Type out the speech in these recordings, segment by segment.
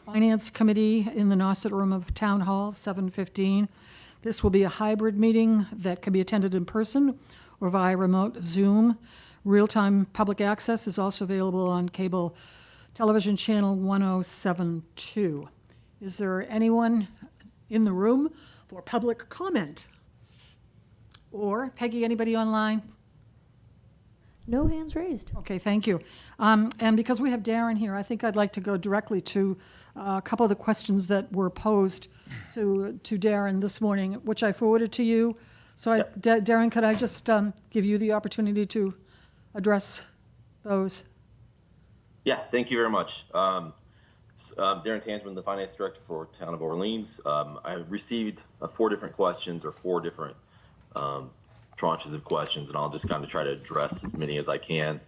Finance Committee in the Nauset Room of Town Hall, 7:15. This will be a hybrid meeting that can be attended in person or via remote Zoom. Real-time public access is also available on cable television channel 1072. Is there anyone in the room for public comment? Or, Peggy, anybody online? No hands raised. Okay, thank you. And because we have Darren here, I think I'd like to go directly to a couple of the questions that were posed to Darren this morning, which I forwarded to you. So, Darren, could I just give you the opportunity to address those? Yeah, thank you very much. Darren Tangeman, the Finance Director for Town of Orleans. I received 4 different questions or 4 different tranches of questions, and I'll just kind of try to address as many as I can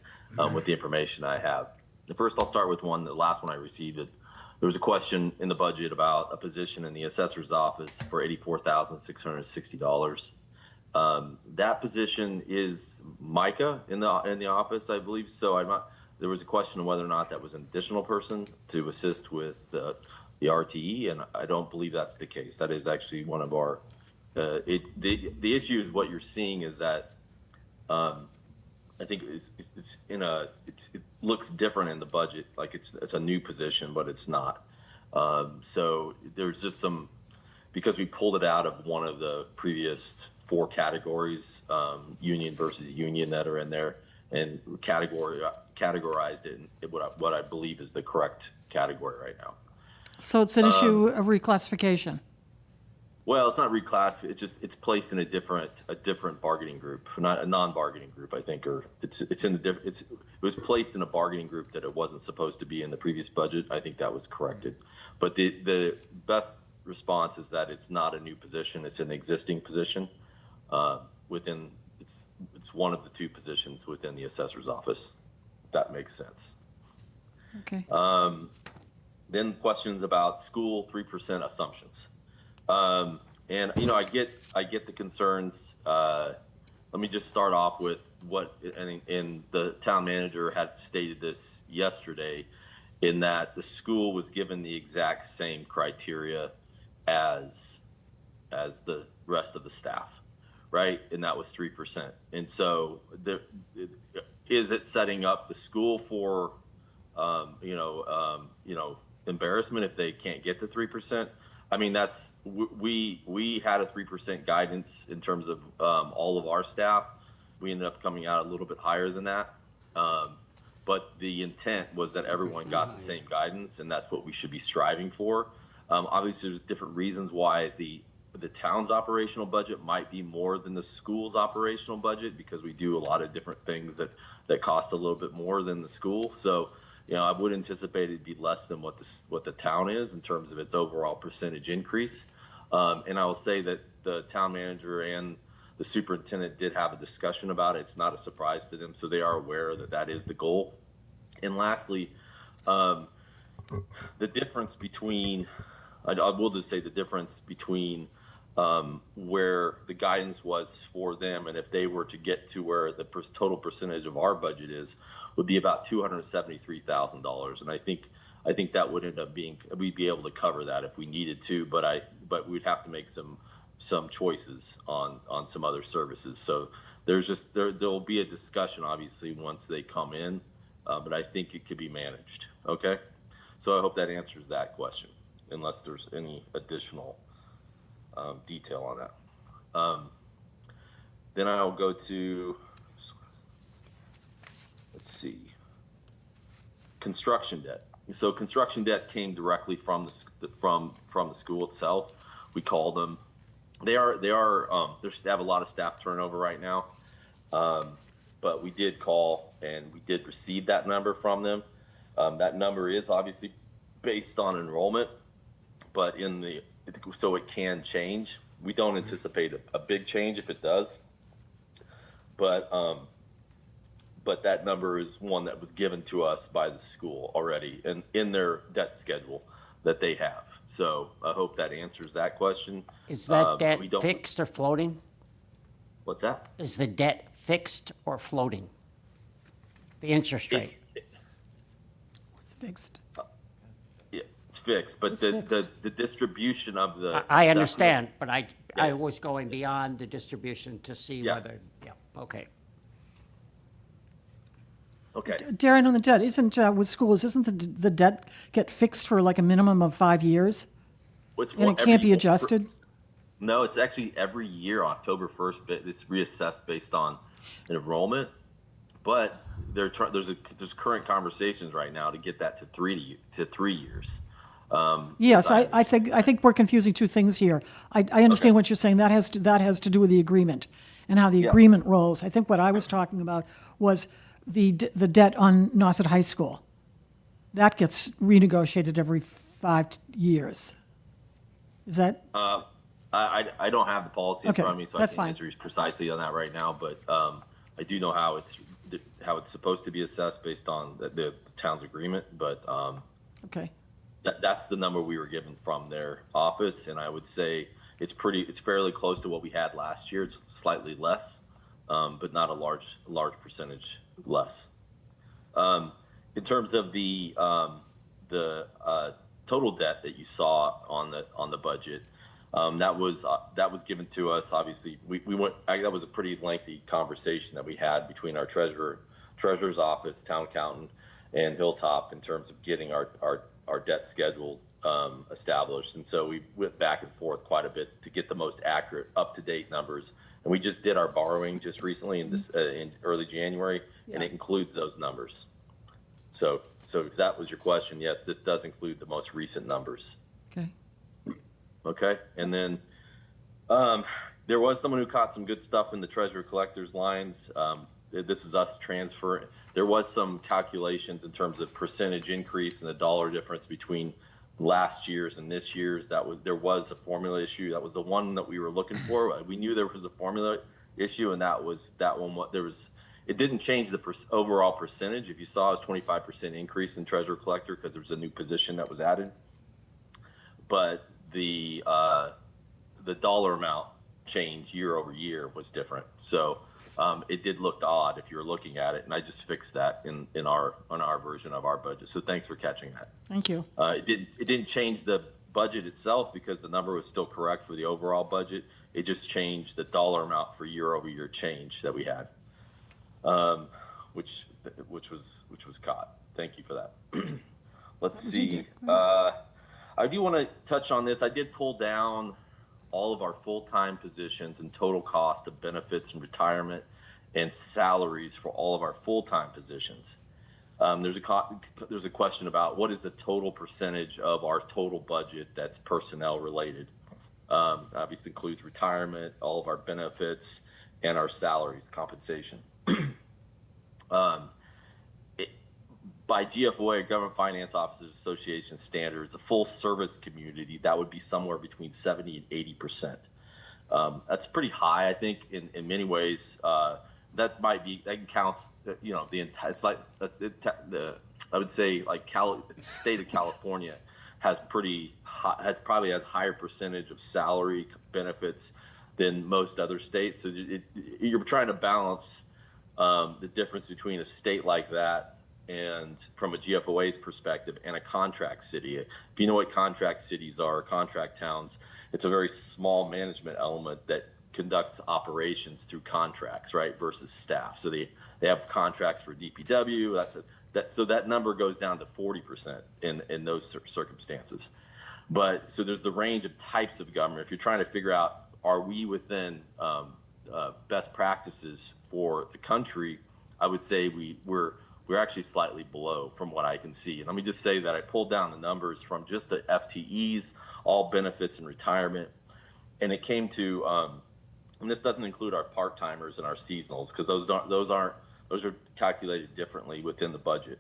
with the information I have. First, I'll start with the last one I received. There was a question in the budget about a position in the assessor's office for $84,660. That position is Micah in the office, I believe. So there was a question of whether or not that was an additional person to assist with the RTE, and I don't believe that's the case. That is actually one of our the issue is what you're seeing is that I think it looks different in the budget, like it's a new position, but it's not. So there's just because we pulled it out of one of the previous 4 categories, union versus union, that are in there, and categorized it in what I believe is the correct category right now. So it's an issue of reclassification. Well, it's not reclassified. It's placed in a different bargaining group, not a non-bargaining group, I think, or it was placed in a bargaining group that it wasn't supposed to be in the previous budget. I think that was corrected, but the best response is that it's not a new position. It's an existing position within. It's one of the 2 positions within the assessor's office. If that makes sense. Okay. Then questions about school 3% assumptions. And I get the concerns. Let me just start off with and the town manager had stated this yesterday, in that the school was given the exact same criteria as the rest of the staff, right? And that was 3%. And so is it setting up the school for embarrassment if they can't get to 3%? I mean, we had a 3% guidance in terms of all of our staff. We ended up coming out a little bit higher than that. But the intent was that everyone got the same guidance, and that's what we should be striving for. Obviously, there's different reasons why the town's operational budget might be more than the school's operational budget, because we do a lot of different things that cost a little bit more than the school. So, I would anticipate it'd be less than what the town is in terms of its overall percentage increase. And I will say that the town manager and the superintendent did have a discussion about it. It's not a surprise to them, so they are aware that is the goal. And lastly, the difference between, I will just say the difference between where the guidance was for them, and if they were to get to where the total percentage of our budget is, would be about $273,000. And I think that would end up we'd be able to cover that if we needed to, but we'd have to make some choices on some other services. So there'll be a discussion, obviously, once they come in, but I think it could be managed. Okay, so I hope that answers that question, unless there's any additional detail on that. Then I'll go to, let's see, construction debt. So construction debt came directly from the school itself. We called them. They have a lot of staff turnover right now, but we did call and we did receive that number from them. That number is obviously based on enrollment, but so it can change. We don't anticipate a big change if it does, but that number is one that was given to us by the school already and in their debt schedule that they have. So I hope that answers that question. Is that debt fixed or floating? What's that? Is the debt fixed or floating? The interest rate? It's fixed. Yeah. It's fixed, but It's the, fixed. the distribution of the I assessment- understand, but I Yeah. was going beyond the distribution to see Yeah. whether, yeah, okay. Okay. Darren, on the debt, with schools, isn't the debt get fixed for like a minimum of 5 years? Which And it can't be adjusted? No, it's actually every year, October 1st, but it's reassessed based on enrollment. But there's current conversations right now to get that to 3 years. Yes, as I think we're confusing two things here. I understand what you're saying. That has to do with the agreement and how the Yeah. agreement rolls. I think what I was talking about was the debt on Nauset High School. That gets renegotiated every 5 years. Is that, I don't have the policy in Okay, front of me, so I that's can't fine. answer you precisely on that right now. But I do know how it's supposed to be assessed based on the town's agreement. But okay, that's the number we were given from their office, and I would say it's fairly close to what we had last year. It's slightly less, but not a large percentage less. In terms of the total debt that you saw on the budget, that was given to us. Obviously, that was a pretty lengthy conversation that we had between our treasurer's office, town accountant, and Hilltop in terms of getting our debt schedule established. And so we went back and forth quite a bit to get the most accurate, up-to-date numbers. And we just did our borrowing just recently in early January, and it includes those numbers. So if that was your question, yes, this does include the most recent numbers. okay. Okay, and then there was someone who caught some good stuff in the treasurer collector's lines. This is us transferring. There was some calculations in terms of percentage increase and the dollar difference between last year's and this year's. There was a formula issue. That was the one that we were looking for. We knew there was a formula issue, and that one. What there was, it didn't change the overall percentage. If you saw, it was 25% increase in treasurer collector because there was a new position that was added. But the dollar amount change year over year was different. So it did look odd if you were looking at it, and I just fixed that in our version of our budget. So thanks for catching that. Thank you. It didn't change the budget itself because the number was still correct for the overall budget. It just changed the dollar amount for year over year change that we had, which was caught. Thank you for that. Let's see. I do want to touch on this. I did pull down all of our full-time positions and total cost of benefits and retirement and salaries for all of our full-time positions. There's a question about what is the total percentage of our total budget that's personnel related. Obviously includes retirement, all of our benefits, and our salaries, compensation. By GFOA, Government Finance Officers Association standards, a full service community, that would be somewhere between 70 and 80%. That's pretty high, I think, in many ways. That can count, the entire. It's like I would say like the state of California has probably has higher percentage of salary benefits than most other states. So you're trying to balance the difference between a state like that and from a GFOA's perspective and a contract city. If you know what contract cities are, contract towns, it's a very small management element that conducts operations through contracts, right, versus staff. So they have contracts for DPW. So that number goes down to 40% in those circumstances. But so there's the range of types of government. If you're trying to figure out, are we within best practices for the country, I would say we're actually slightly below from what I can see. And let me just say that I pulled down the numbers from just the FTEs, all benefits and retirement, and it came to, and this doesn't include our part-timers and our seasonals because those are calculated differently within the budget.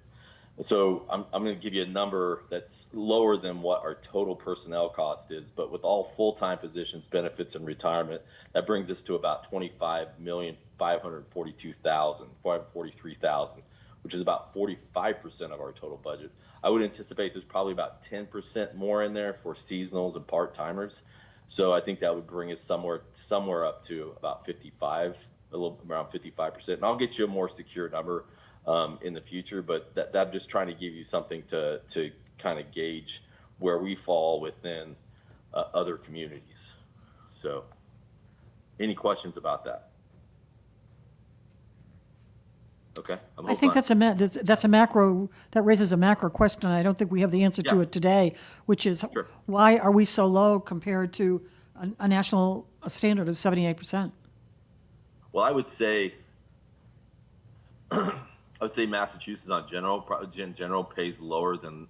And so I'm going to give you a number that's lower than what our total personnel cost is, but with all full-time positions, benefits, and retirement, that brings us to about $25,543,000, which is about 45% of our total budget. I would anticipate there's probably about 10% more in there for seasonals and part-timers. So I think that would bring us somewhere up to about 55, around 55%. And I'll get you a more secure number in the future, but that I'm just trying to give you something to kind of gauge where we fall within other communities. So, any questions about that? Okay, I think that's a macro, that raises a macro question, and I don't think we have the answer to Yeah. it today, which is, Sure. why are we so low compared to a national standard of 78%? Well, I would say Massachusetts in general pays lower than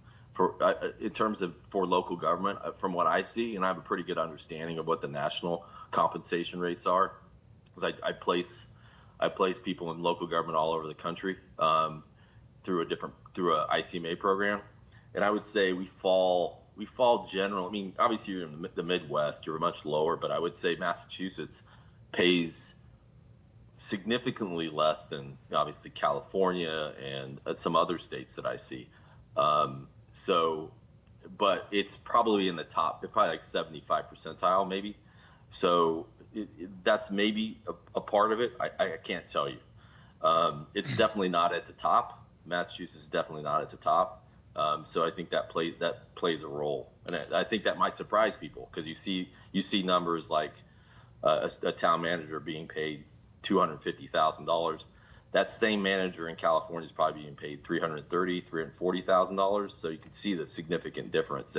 in terms of for local government, from what I see, and I have a pretty good understanding of what the national compensation rates are, because I place people in local government all over the country through a ICMA program, and I would say we fall general. I mean, obviously you're in the Midwest, you're much lower, but I would say Massachusetts pays significantly less than obviously California and some other states that I see. But it's probably in the top, it's probably like 75 percentile maybe. So that's maybe a part of it. I can't tell you. It's definitely not at the top. Massachusetts is definitely not at the top. So I think that plays a role, and I think that might surprise people, because you see numbers like a town manager being paid $250,000. That same manager in California is probably being paid $340,000. So you can see the significant difference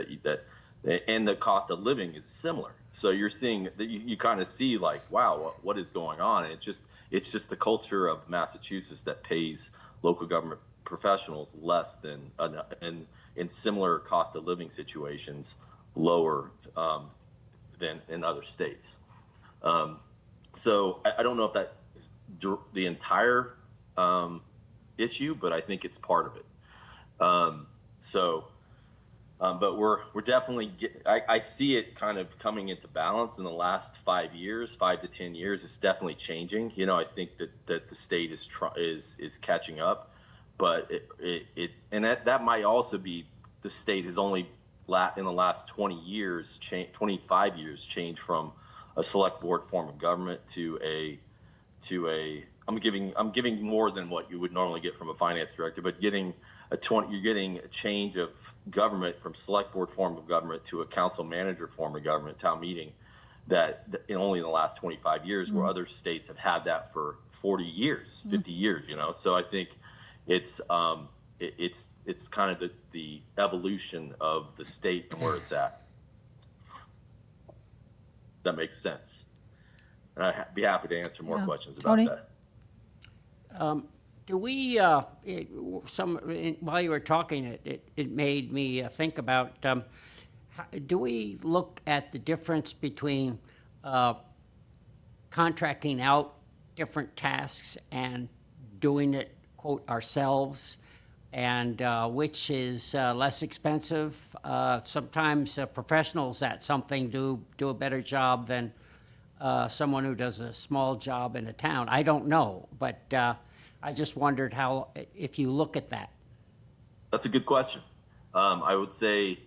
and the cost of living is similar. So you're seeing that you kind of see like, wow, what is going on? And it's just the culture of Massachusetts that pays local government professionals less than in similar cost of living situations, lower than in other states. So I don't know if that is the entire issue, but I think it's part of it. But we're definitely I see it kind of coming into balance in the last 5 to 10 years. It's definitely changing. I think that the state is catching up, but that might also be the state has only in the last 25 years changed from a select board form of government to a I'm giving more than what you would normally get from a finance director, but you're getting a change of government from select board form of government to a council manager form of government, town meeting, that only in the last 25 years, where other states have had that for 40 years, 50 years, So I think it's kind of the evolution of the state and where it's at. That makes sense. And I'd be happy to answer more questions about Tony? that. Do we, while you were talking, it made me think about, do we look at the difference between contracting out different tasks and doing it, quote, ourselves, and which is less expensive? Sometimes professionals at something do a better job than someone who does a small job in a town. I don't know, but I just wondered if you look at that. That's a good question. I would say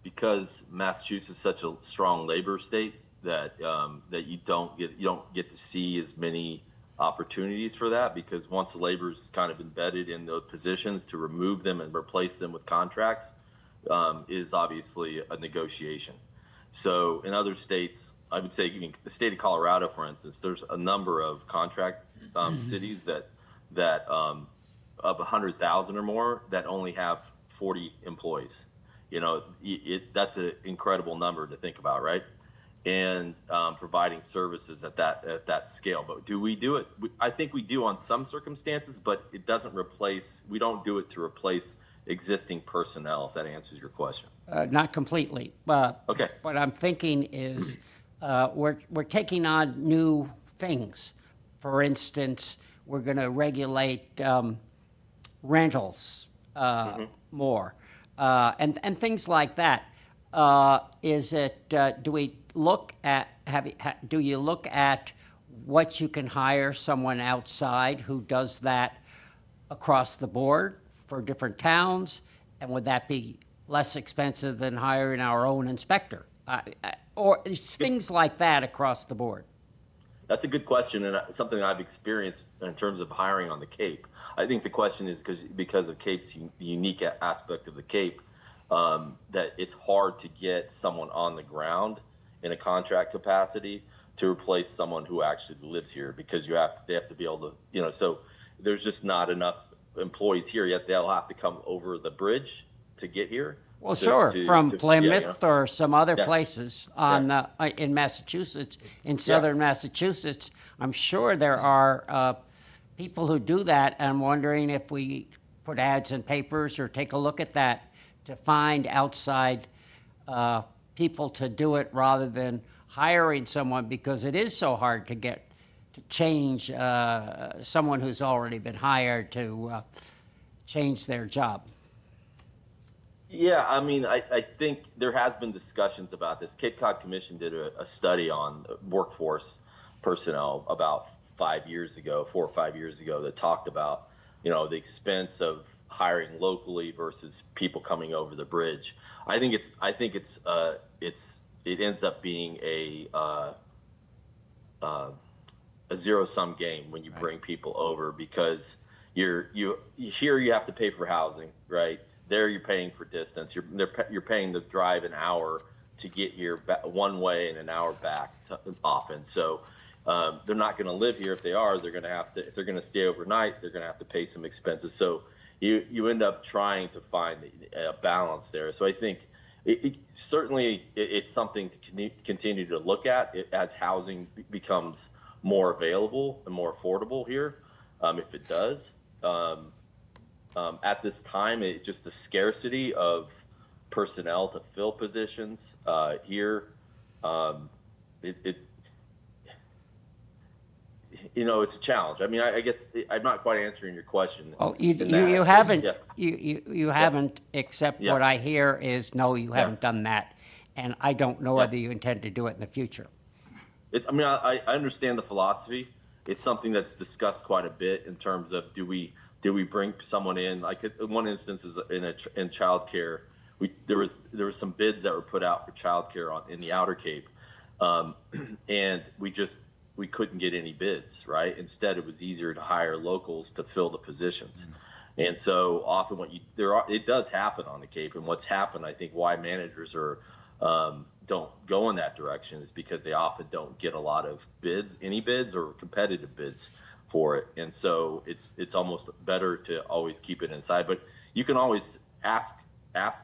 because Massachusetts is such a strong labor state that you don't get to see as many opportunities for that, because once the labor is kind of embedded in those positions, to remove them and replace them with contracts is obviously a negotiation. So in other states, I would say even the state of Colorado, for instance, there's a number of contract cities that of 100,000 or more that only have 40 employees. That's an incredible number to think about, right? And providing services at that scale. But do we do it? I think we do on some circumstances, but it doesn't replace. We don't do it to replace existing personnel. If that answers your question. Not completely. Okay. What I'm thinking is we're taking on new things. For instance, we're going to regulate rentals more and things like that. Do we look at do you look at what you can hire someone outside who does that across the board for different towns, and would that be less expensive than hiring our own inspector, or things like that across the board? That's a good question, and something I've experienced in terms of hiring on the Cape. I think the question is because of Cape's unique aspect of the Cape. that it's hard to get someone on the ground in a contract capacity to replace someone who actually lives here, because they have to be able to, so there's just not enough employees here yet. They'll have to come over the bridge to get here. Well, sure, from yeah, Plymouth or some other Yeah. places in Massachusetts, in southern Massachusetts. I'm sure there are people who do that. I'm wondering if we put ads in papers or take a look at that to find outside people to do it rather than hiring someone, because it is so hard to change someone who's already been hired to change their job. Yeah, I mean, I think there has been discussions about this. Cape Cod Commission did a study on workforce personnel about 4 or 5 years ago, that talked about, the expense of hiring locally versus people coming over the bridge. I think it ends up being a zero-sum game when you bring people over, because you have to pay for housing, right? There you're paying for distance. You're paying to drive an hour to get here one way and an hour back often. So they're not going to live here. If they are, they're going to have to. If they're going to stay overnight, they're going to have to pay some expenses. So you end up trying to find a balance there. So I think certainly it's something to continue to look at as housing becomes more available and more affordable here. If it does. At this time, just the scarcity of personnel to fill positions here, it's a challenge. I mean, I guess I'm not quite answering your question. Oh, in you that. haven't, Yeah. you haven't, except Yeah. what I hear is, no, you haven't done that. And I don't know Yeah. whether you intend to do it in the future. I understand the philosophy. It's something that's discussed quite a bit in terms of do we bring someone in? Like one instance is in childcare. There was some bids that were put out for childcare in the Outer Cape, and we couldn't get any bids. Right. Instead, it was easier to hire locals to fill the positions. And so often it does happen on the Cape. And what's happened, I think, why managers don't go in that direction is because they often don't get a lot of any bids or competitive bids for it. And so it's almost better to always keep it inside. But you can always ask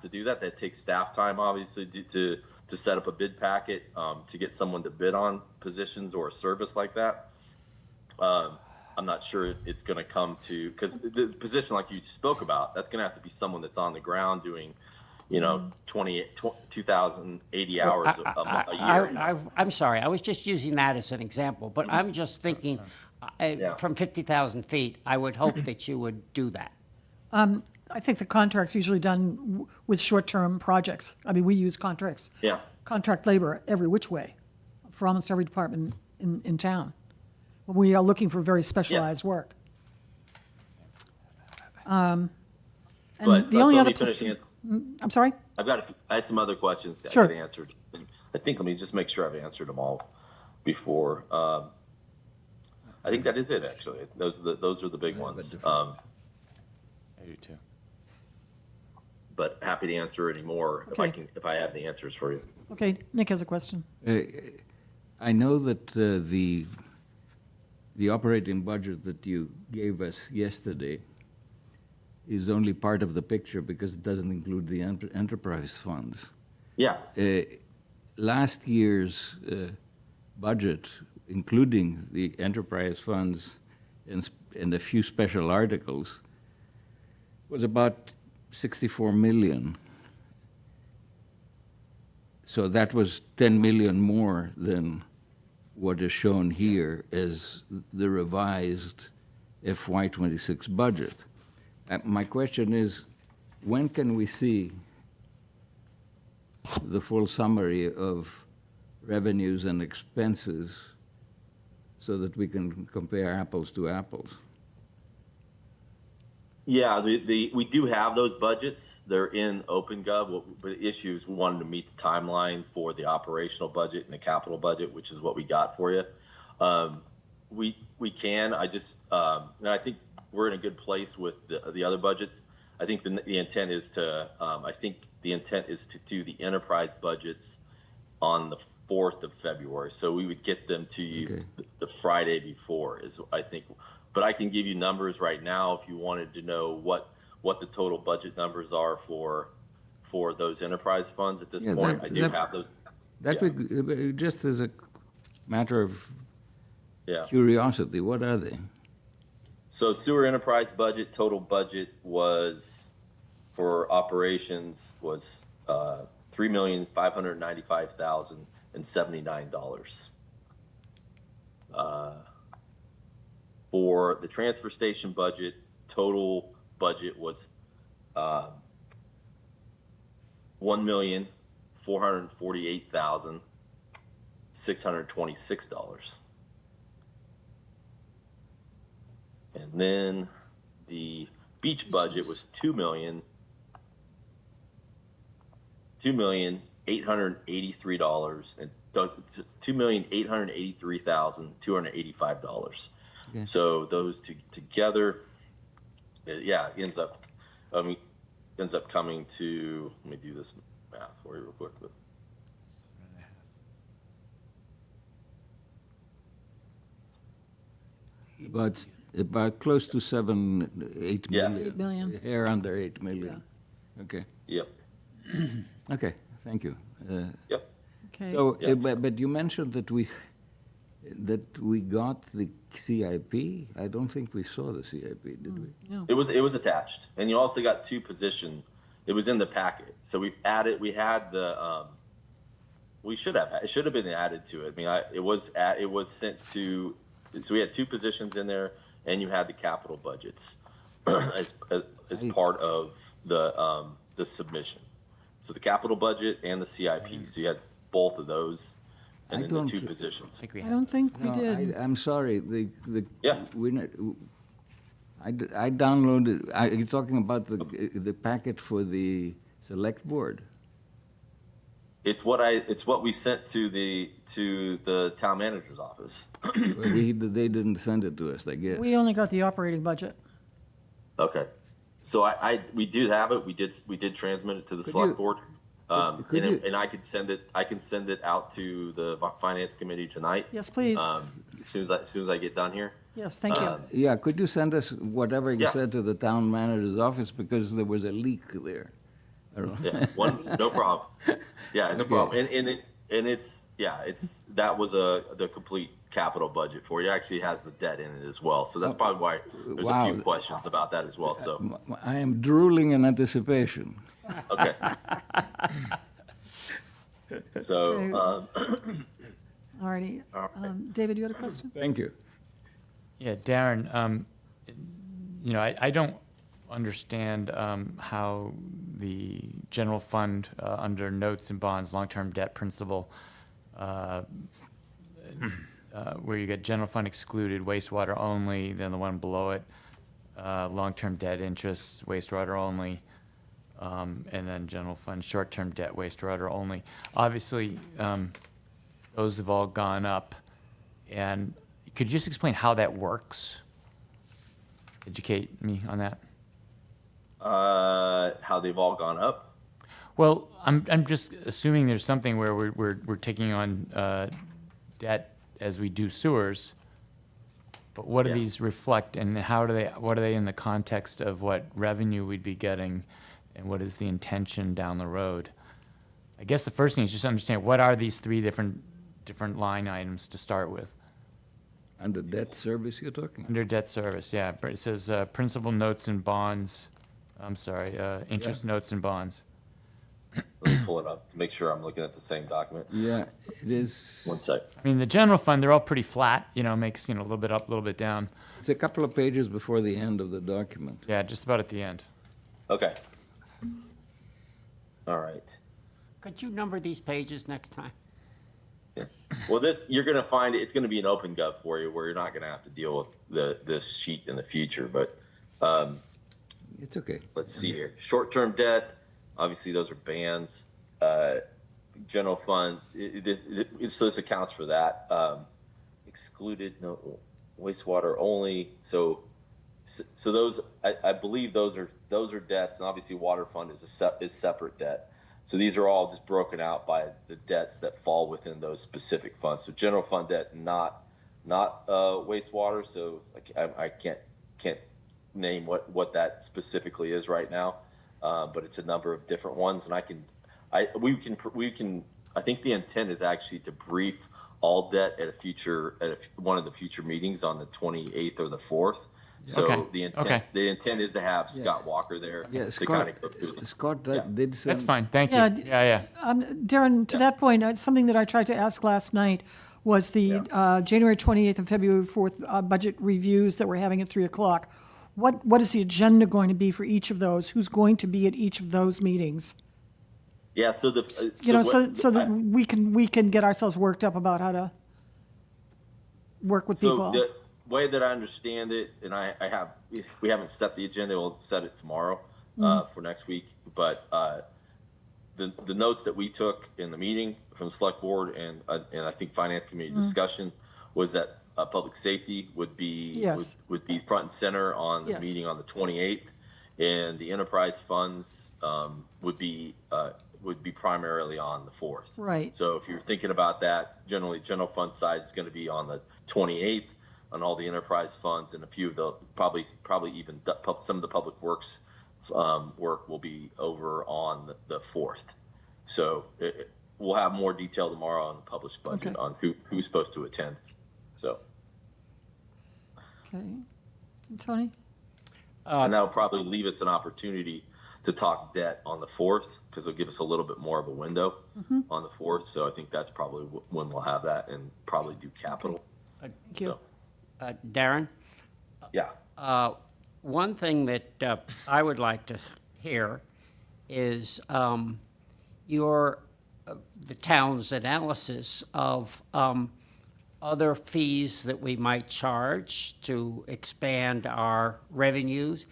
to do that. That takes staff time, obviously, to set up a bid packet, to get someone to bid on positions or a service like that. I'm not sure it's going to come to, because the position like you spoke about, that's going to have to be someone that's on the ground doing, 2,080 hours a year. I'm sorry, I was just using that as an example, but I'm just thinking, from 50,000 feet, I would hope that you would do that. I think the contract's usually done with short-term projects. I mean, we use contracts. Yeah. Contract labor every which way for almost every department in town. When we are looking for very specialized work. And But the only let other, me finish it. I'm sorry? I had some other questions that Sure. I get answered. I think, let me just make sure I've answered them all before. I think that is it, actually. Those are the big ones. I do too. But happy to answer any more Okay. if I have the answers for you. Okay, Nick has a question. I know that the operating budget that you gave us yesterday is only part of the picture because it doesn't include the enterprise funds. Yeah. Last year's budget, including the enterprise funds and a few special articles, was about 64 million. So that was 10 million more than what is shown here as the revised FY26 budget. My question is, when can we see the full summary of revenues and expenses so that we can compare apples to apples? Yeah, we do have those budgets. They're in OpenGov. But the issue is we wanted to meet the timeline for the operational budget and the capital budget, which is what we got for you. We can. And I think we're in a good place with the other budgets. I think the intent is to. I think the intent is to do the enterprise budgets on the 4th of February. So we would get them to you Okay. the Friday before is, I think. But I can give you numbers right now if you wanted to know what the total budget numbers are for those enterprise funds at this Yeah, point. that- I do that- have those. That Yeah. would, just as a matter of Yeah. curiosity, what are they? So sewer enterprise budget, total budget was for operations was $3,595,079. For the transfer station budget, total budget was $1,448,626. And then the beach budget was $2,883 and $2,883,285. Okay. So those two together, ends up coming to, let me do this math for you real quick. But About close to 8 Yeah. million. 8 million. A hair under 8 million. Okay, yep, okay, thank you. yep. Okay. So, Yes. but you mentioned that we got the CIP. I don't think we saw the CIP, did we? No. It was attached, and you also got two position. It was in the packet, so we had the. It should have been added to it. I mean, it was sent to. So we had two positions in there, and you had the capital budgets as part of the submission. So the capital budget and the CIP. So you had both of those, and I then the don't two thi- positions. I don't think we No, did. I'm sorry, Yeah. I downloaded, are you talking about the packet for the select board? It's what we sent to the town manager's office. Well, they didn't send it to us, I guess. We only got the operating budget. Okay, so we did have it. We did transmit it to the Could select you- board, could you- and I could send it. I can send it out to the finance committee tonight. Yes, please. As soon as I get done here. Yes, thank you. Yeah, could you send us whatever you Yeah. said to the town manager's office, because there was a leak there. I don't know. Yeah, no problem. Yeah, no problem. And it's that was the complete capital budget for you. It actually has the debt in it as well. So that's probably why there's a few Wow. questions about that as well. So I am drooling in anticipation. okay. So All righty. David, you had a question? Thank you. Yeah, Darren, I don't understand how the general fund under notes and bonds, long-term debt principal, where you get general fund excluded, wastewater only, then the one below it, long-term debt interest, wastewater only, and then general fund short-term debt, wastewater only. Obviously, those have all gone up. And could you just explain how that works? Educate me on that. how they've all gone up. Well, I'm just assuming there's something where we're taking on debt as we do sewers. But what do Yeah. these reflect, and what are they in the context of what revenue we'd be getting, and what is the intention down the road? I guess the first thing is just understand what are these three different line items to start with. Under debt service you're talking? Under debt service, yeah, but it says principal notes and bonds, interest notes and bonds. Let me pull it up to make sure I'm looking at the same document. Yeah, it is, One sec. I mean, the general fund, they're all pretty flat, makes, a little bit up, a little bit down. it's a couple of pages before the end of the document. Yeah, just about at the end. Okay. All right. Could you number these pages next time? Yeah. Well, you're going to find it's going to be an open gov for you where you're not going to have to deal with this sheet in the future. But It's okay. let's see here. Short-term debt, obviously those are bands. General fund, so this accounts for that. Excluded, no, wastewater only. So those, I believe those are debts, and obviously water fund is separate debt. So these are all just broken out by the debts that fall within those specific funds. So general fund debt, not wastewater. So I can't name what that specifically is right now, but it's a number of different ones, and we can. I think the intent is actually to brief all debt at one of the future meetings on the 28th or the 4th. So Okay. the intent is to have Scott Walker there Yeah, to Scott, kind of go through this. Scott did send. That's fine, thank you. Yeah, Yeah, Darren, to that point, something that I tried to ask last night was the January 28th and February 4th budget reviews that we're having at 3 o'clock. What is the agenda going to be for each of those? Who's going to be at each of those meetings? Yeah. So So that we can get ourselves worked up about how to work with So people. the way that I understand it, and we haven't set the agenda. We'll set it tomorrow for next week. But the notes that we took in the meeting from the select board and I think finance committee discussion was that public safety would be Yes. would be front and center on the Yes. meeting on the 28th, and the enterprise funds would be primarily on the 4th. Right. So if you're thinking about that, generally general fund side is going to be on the 28th, on all the enterprise funds, and a few of the probably even some of the public works work will be over on the 4th. So we'll have more detail tomorrow on the published budget Okay. on who's supposed to attend. So Okay. Tony? and that'll probably leave us an opportunity to talk debt on the 4th, because it'll give us a little bit more of a window on the 4th. So I think that's probably when we'll have that, and probably do capital. Thank you. So Darren? yeah. One thing that I would like to hear is the town's analysis of other fees that we might charge to expand our revenues,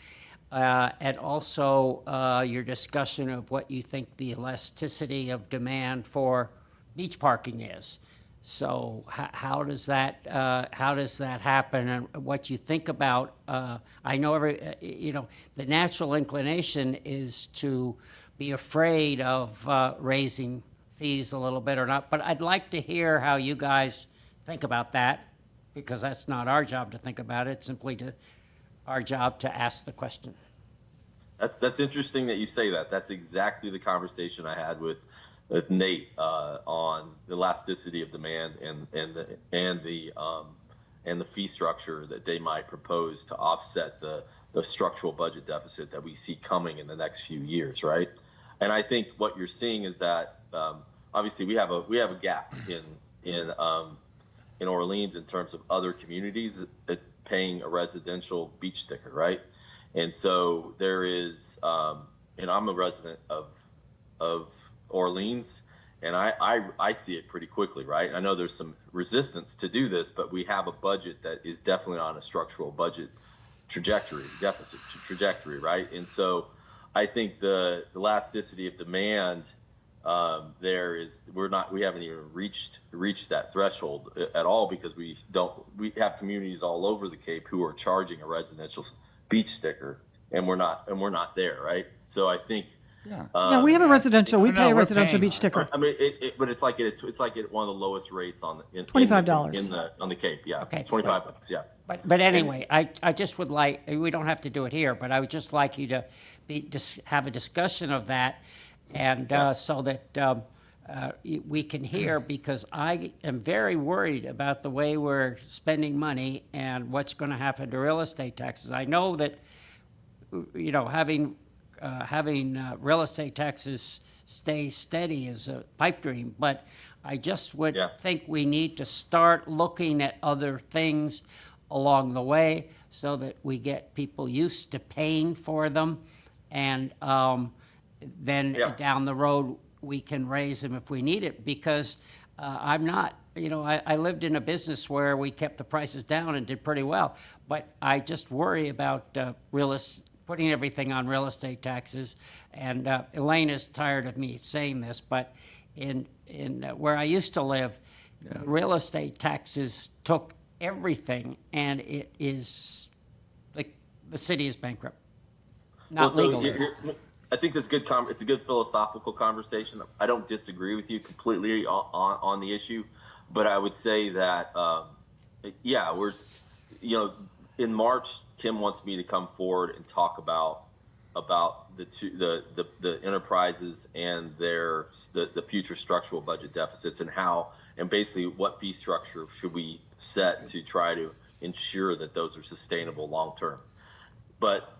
and also your discussion of what you think the elasticity of demand for beach parking is. So how does that happen, and what you think about? I know the natural inclination is to be afraid of raising fees a little bit or not, but I'd like to hear how you guys think about that, because that's not our job to think about it. It's simply our job to ask the question. That's interesting that you say that. That's exactly the conversation I had with Nate on the elasticity of demand and the fee structure that they might propose to offset the structural budget deficit that we see coming in the next few years, right? And I think what you're seeing is that obviously we have a gap in Orleans in terms of other communities that paying a residential beach sticker, right? And so there is, and I'm a resident of Orleans, and I see it pretty quickly, right? I know there's some resistance to do this, but we have a budget that is definitely on a structural budget deficit trajectory, right? And so I think the elasticity of demand there is we haven't even reached that threshold at all, because we have communities all over the Cape who are charging a residential beach sticker, and we're not there, right? So I think Yeah, we have a residential, we No, pay a we're residential paying. beach sticker. I mean, but it's like at one of the lowest rates on $25. on the Cape. Yeah, Okay. it's $25. Yeah. But anyway, I just would like, we don't have to do it here, but I would just like you to have a discussion of that, and so that we can hear, because I am very worried about the way we're spending money and what's going to happen to real estate taxes. I know that, having real estate taxes stay steady is a pipe dream, but I just would think we need to start looking at other things along the way so that we get people used to paying for them, and then down the road we can raise them if we need it, because I'm not, I lived in a business where we kept the prices down and did pretty well, but I just worry about putting everything on real estate taxes. And Elaine is tired of me saying this, but in where I used to live, real estate taxes took everything, and it is the city is bankrupt. Not legally. I think it's good. It's a good philosophical conversation. I don't disagree with you completely on the issue, but I would say that yeah, in March, Kim wants me to come forward and talk about the enterprises and the future structural budget deficits and basically what fee structure should we set to try to ensure that those are sustainable long term. But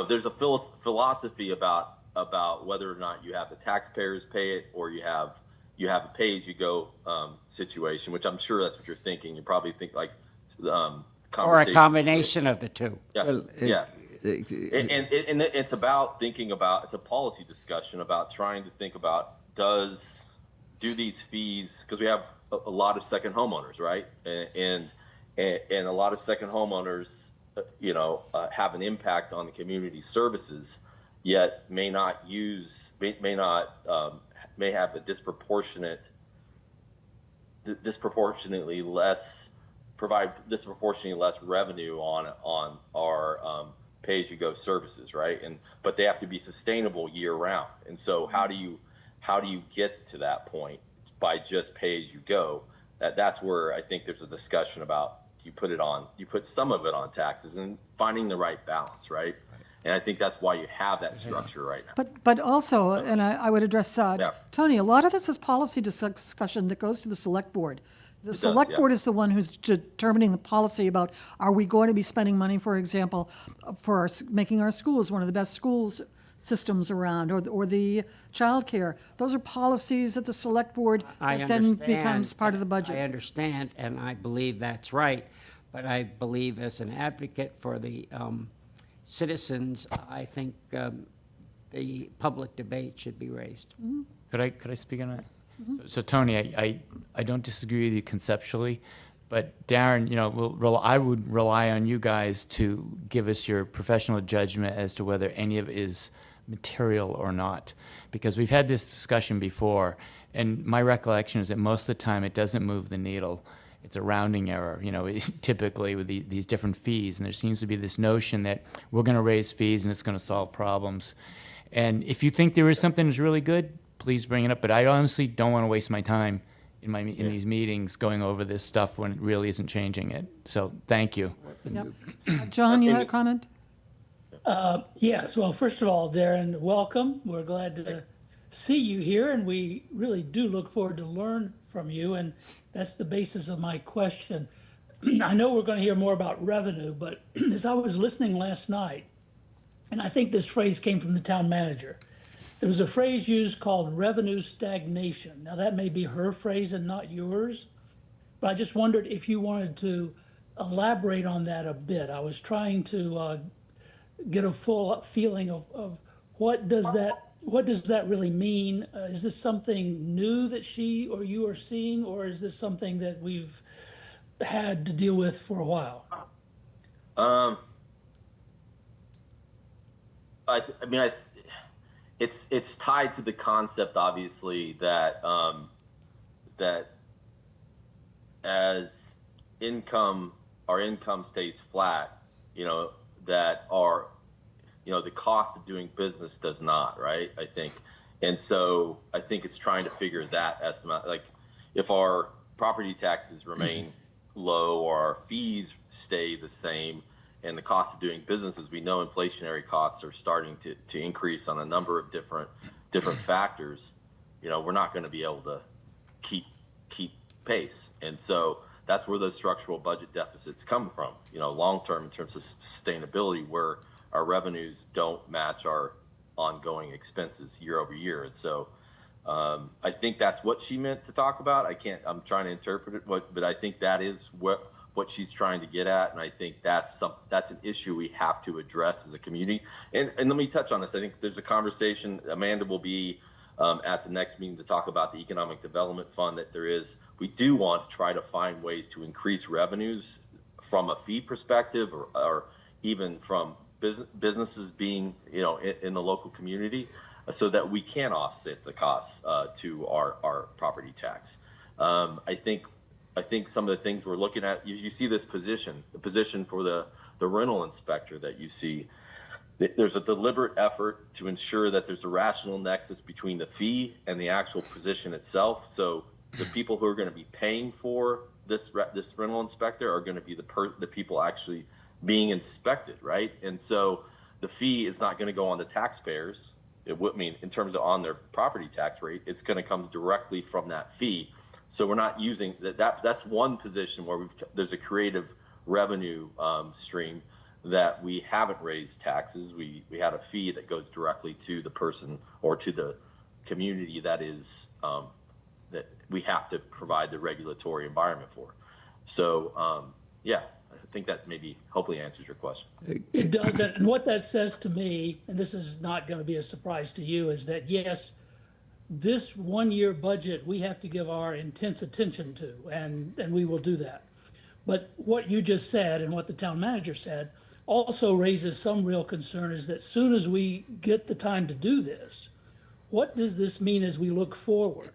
there's a philosophy about whether or not you have the taxpayers pay it or you have a pay as you go situation, which I'm sure that's what you're thinking. You probably think like Or a conversations- combination of the two. Yeah, Well, yeah. And it's about thinking about, it's a policy discussion about trying to think about do these fees, because we have a lot of second homeowners, right? And a lot of second homeowners, have an impact on the community services, yet may have a disproportionately less revenue on our pay-as-you-go services, right? But they have to be sustainable year-round. And so how do you get to that point by just pay-as-you-go? That's where I think there's a discussion about you put some of it on taxes and finding the right balance, right? And I think that's why you have that structure right now. But also, and I would address, Yeah. Tony, a lot of this is policy discussion that goes to the select board. The does, select yeah. board is the one who's determining the policy about, are we going to be spending money, for example, for making our schools one of the best schools systems around, or the childcare. Those are policies that the select board I that then understand. becomes part of the I budget. understand, and I believe that's right. But I believe as an advocate for the citizens, I think the public debate should be raised. Could I speak on that? So Tony, I don't disagree with you conceptually, but Darren, I would rely on you guys to give us your professional judgment as to whether any of it is material or not, because we've had this discussion before, and my recollection is that most of the time it doesn't move the needle. It's a rounding error, typically with these different fees, and there seems to be this notion that we're going to raise fees and it's going to solve problems. And if you think there is something that's really good, please bring it up. But I honestly don't want to waste my time in these meetings going over this stuff when it really isn't changing it. So thank you. Yep. John, you had a comment? Yes, well, first of all, Darren, welcome. We're glad to see you here, and we really do look forward to learn from you, and that's the basis of my question. I know we're going to hear more about revenue, but as I was listening last night, and I think this phrase came from the town manager, there was a phrase used called revenue stagnation. Now, that may be her phrase and not yours, but I just wondered if you wanted to elaborate on that a bit. I was trying to get a full feeling of what does that really mean? Is this something new that she or you are seeing, or is this something that we've had to deal with for a while? It's tied to the concept, obviously, that that as our income stays flat, that the cost of doing business does not, right? I think. And so I think it's trying to figure that estimate. Like if our property taxes remain low or our fees stay the same and the cost of doing business, as we know, inflationary costs are starting to increase on a number of different factors, we're not going to be able to keep pace. And so that's where those structural budget deficits come from, long term in terms of sustainability, where our revenues don't match our ongoing expenses year over year. And so I think that's what she meant to talk about. I'm trying to interpret it, but I think that is what she's trying to get at. And I think that's an issue we have to address as a community. And let me touch on this. I think there's a conversation, Amanda will be at the next meeting to talk about the Economic Development Fund that there is. We do want to try to find ways to increase revenues from a fee perspective or even from businesses being, in the local community, so that we can offset the costs to our property tax. I think some of the things we're looking at, you see this position, the position for the rental inspector that you see. there's a deliberate effort to ensure that there's a rational nexus between the fee and the actual position itself. So the people who are going to be paying for this rental inspector are going to be the people actually being inspected, right? And so the fee is not going to go on the taxpayers. It would mean in terms of on their property tax rate, it's going to come directly from that fee. So we're not using that's one position where there's a creative revenue stream that we haven't raised taxes. We had a fee that goes directly to the person or to the community that is that we have to provide the regulatory environment for. So yeah, I think that maybe hopefully answers your question. It does, and what that says to me, and this is not going to be a surprise to you, is that yes, this 1-year budget we have to give our intense attention to, and we will do that. But what you just said and what the town manager said also raises some real concern, is that soon as we get the time to do this, what does this mean as we look forward?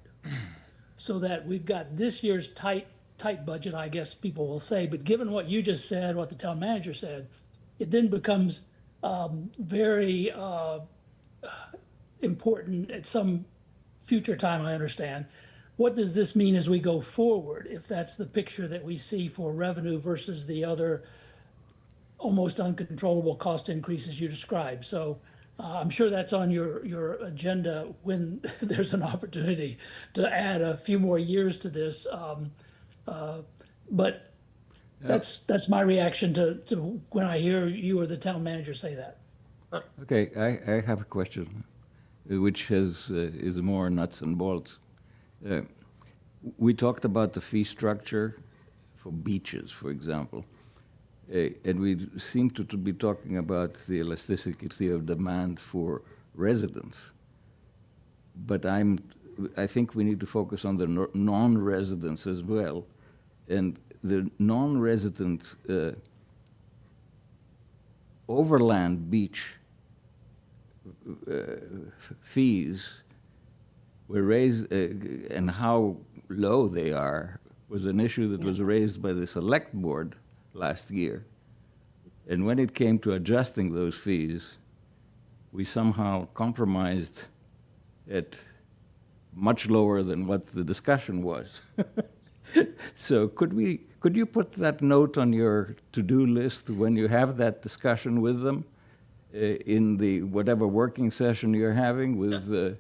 So that we've got this year's tight budget, I guess people will say, but given what you just said, what the town manager said, it then becomes very important at some future time, I understand. What does this mean as we go forward, if that's the picture that we see for revenue versus the other almost uncontrollable cost increases you described? So I'm sure that's on your agenda when there's an opportunity to add a few more years to this. But that's my reaction to when I hear you or the town manager say that. Okay, I have a question, which is more nuts and bolts. We talked about the fee structure for beaches, for example, and we seem to be talking about the elasticity of demand for residents. But I think we need to focus on the non-residents as well, and the non-resident overland beach fees were raised, and how low they are was an issue that was raised by the select board last year. And when it came to adjusting those fees, we somehow compromised at much lower than what the discussion was. So could you put that note on your to-do list when you have that discussion with them in the whatever working session you're having with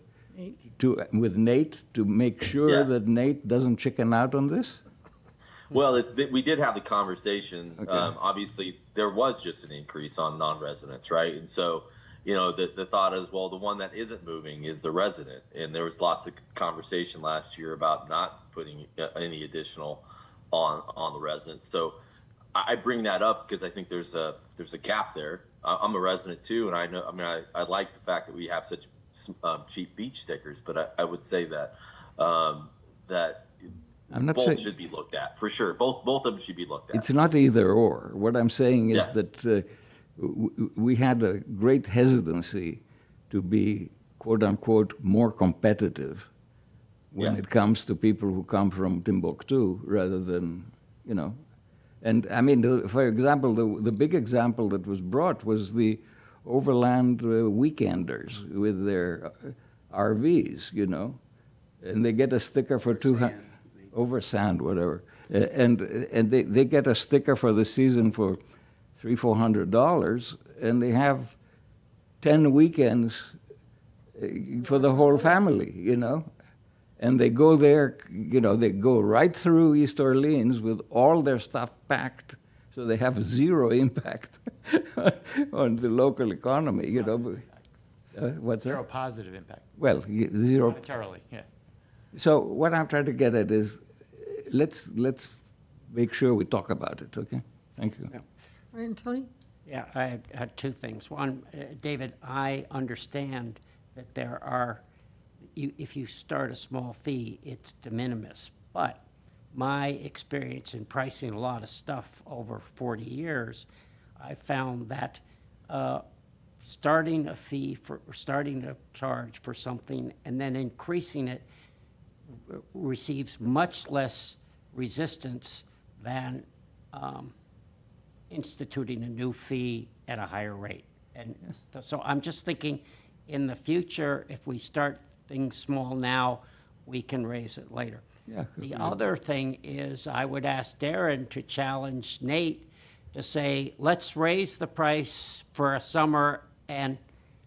Nate to make sure Yeah. that Nate doesn't chicken out on this? Well, we did have the conversation. Okay. Obviously, there was just an increase on non-residents, right? And so, the thought is, well, the one that isn't moving is the resident. And there was lots of conversation last year about not putting any additional on the residents. So I bring that up because I think there's a gap there. I'm a resident too, and I like the fact that we have such cheap beach stickers, but I would say that that I'm not both saying- should be looked at for sure. Both of them should be looked at. It's not either or. What I'm saying is Yeah. that we had a great hesitancy to be, quote unquote, more competitive when Yeah. it comes to people who come from Timbuktu rather than, And I mean, for example, the big example that was brought was the overland weekenders with their RVs, and they get a sticker for 200 over sand, whatever, and they get a sticker for the season for $300-400, and they have 10 weekends for the whole family, And they go there, they go right through East Orleans with all their stuff packed, so they have zero impact on the local economy, What's Zero that? positive impact, Well, zero. monetarily, yeah. So what I'm trying to get at is, let's make sure we talk about it, okay? Thank you. All right, and Tony? Yeah, I had two things. One, David, I understand that there are, if you start a small fee, it's de minimis. But my experience in pricing a lot of stuff over 40 years, I found that starting a charge for something and then increasing it receives much less resistance than instituting a new fee at a higher rate. And so I'm just thinking, in the future, if we start things small now, we can raise it later. Yeah, The other thing is, I would ask Darren to challenge Nate to say, let's raise the price for a summer and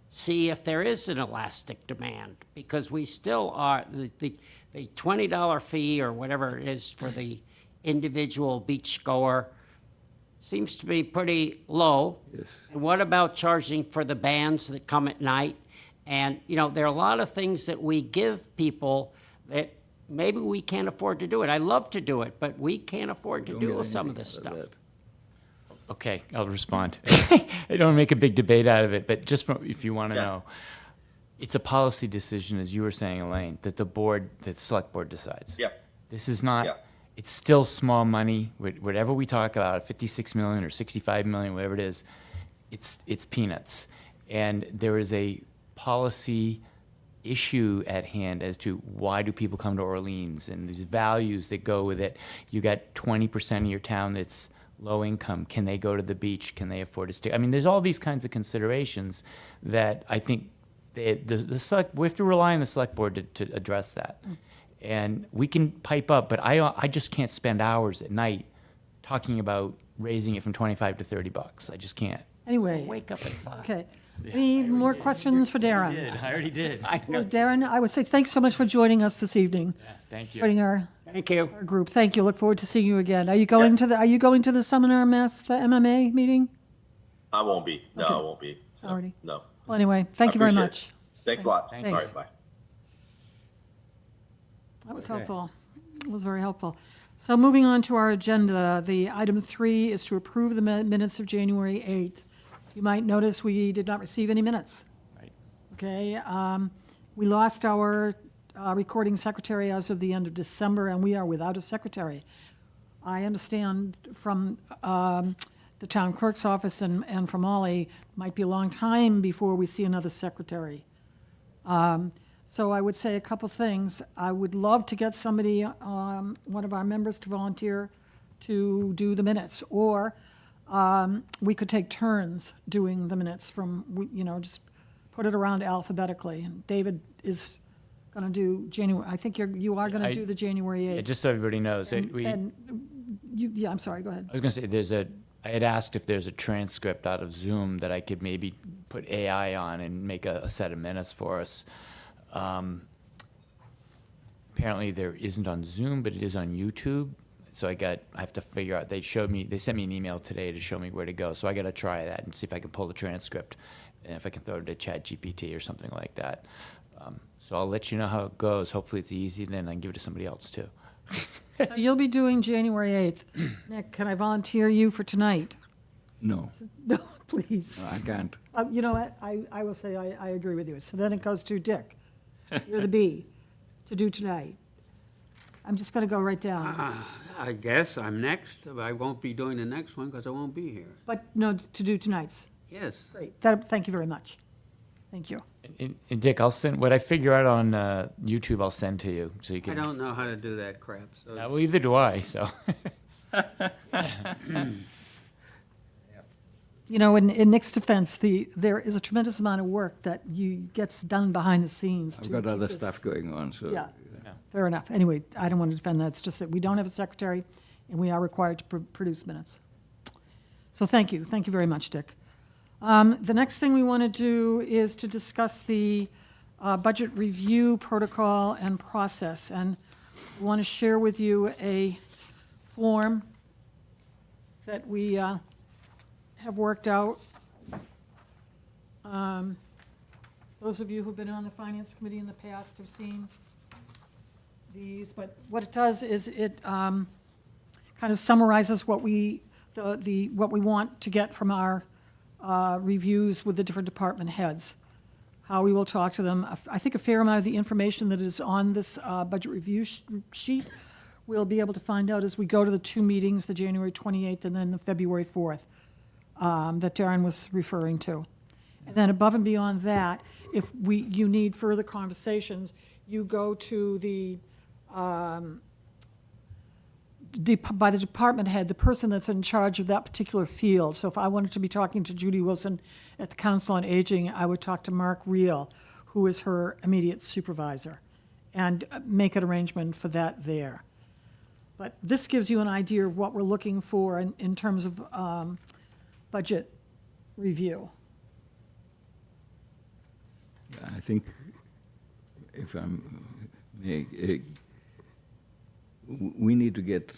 see if there is an elastic demand, because we still are, the $20 fee or whatever it is for the individual beach goer seems to be pretty low. Yes. And what about charging for the bands that come at night? And, you know, there are a lot of things that we give people that maybe we can't afford to do it. I love to do it, but we can't afford to Don't do get some of anything this out of stuff. that. Okay, I'll respond. I don't make a big debate out of it, but just from, if you want to Yeah. know, it's a policy decision, as you were saying, Elaine, that the select board decides. Yeah. This is not, Yeah. it's still small money, whatever we talk about, 56 million or 65 million, whatever it is, it's peanuts. And there is a policy issue at hand as to why do people come to Orleans and these values that go with it. You got 20% of your town that's low income. Can they go to the beach? Can they afford to stay? I mean, there's all these kinds of considerations that I think the select, we have to rely on the select board to address that. And we can pipe up, but I just can't spend hours at night talking about raising it from 25 to $30. I just can't. Anyway, Wake up at 5. okay. Any more questions for Darren? I already did. Well, Darren, I would say thanks so much for joining us this evening, Thank you. joining our Thank you. group. Thank you. Look forward to seeing you again. Are you going to the seminar mass, the MMA meeting? I won't be. No, Okay. I won't be. So, Alrighty. No. Well, anyway, thank you very appreciate much. it. Thanks a lot. Thanks. All right, bye. That was helpful. It was very helpful. So moving on to our agenda, the item 3 is to approve the minutes of January 8th. You might notice we did not receive any minutes. Right. Okay, we lost our recording secretary as of the end of December, and we are without a secretary. I understand from the town clerk's office and from Ollie, it might be a long time before we see another secretary. So I would say a couple things. I would love to get somebody, one of our members to volunteer to do the minutes, or we could take turns doing the minutes just put it around alphabetically. And David is going to do January, I think you are going to do the January 8th. Just so everybody knows, I'm sorry, go ahead. I was going to say, I had asked if there's a transcript out of Zoom that I could maybe put AI on and make a set of minutes for us. Apparently there isn't on Zoom, but it is on YouTube. So I have to figure out, they sent me an email today to show me where to go. So I got to try that and see if I can pull the transcript and if I can throw it to ChatGPT or something like that. So I'll let you know how it goes. Hopefully it's easy, then I can give it to somebody else too. So you'll be doing January 8th. Nick, can I volunteer you for tonight? No, No, please. I can't. You know what, I will say I agree with you. So then it goes to Dick. You're the B, to do tonight. I'm just going to go right down. I guess I'm next. I won't be doing the next one because I won't be here. But no, to do tonight's. Yes. Great. Thank you very much. Thank you. And Dick, I'll send, what I figure out on YouTube, I'll send to you, so you I can. don't know how to do that crap, so. Well, either do I, so. You know, in Nick's defense, there is a tremendous amount of work that gets done behind the scenes. I've to got keep other this- stuff going on, so. Yeah, fair enough. Anyway, I don't want to defend that. It's just that we don't have a secretary, and we are required to produce minutes. So thank you. Thank you very much, Dick. The next thing we want to do is to discuss the budget review protocol and process. And I want to share with you a form that we have worked out. Those of you who've been on the Finance Committee in the past have seen these, but what it does is it kind of summarizes what we want to get from our reviews with the different department heads, how we will talk to them. I think a fair amount of the information that is on this budget review sheet we'll be able to find out as we go to the two meetings, the January 28th and then the February 4th that Darren was referring to. And then above and beyond that, if you need further conversations, you go to the by the department head, the person that's in charge of that particular field. So if I wanted to be talking to Judy Wilson at the Council on Aging, I would talk to Mark Reel, who is her immediate supervisor, and make an arrangement for that there. But this gives you an idea of what we're looking for in terms of budget review. I think, if I'm, we need to get,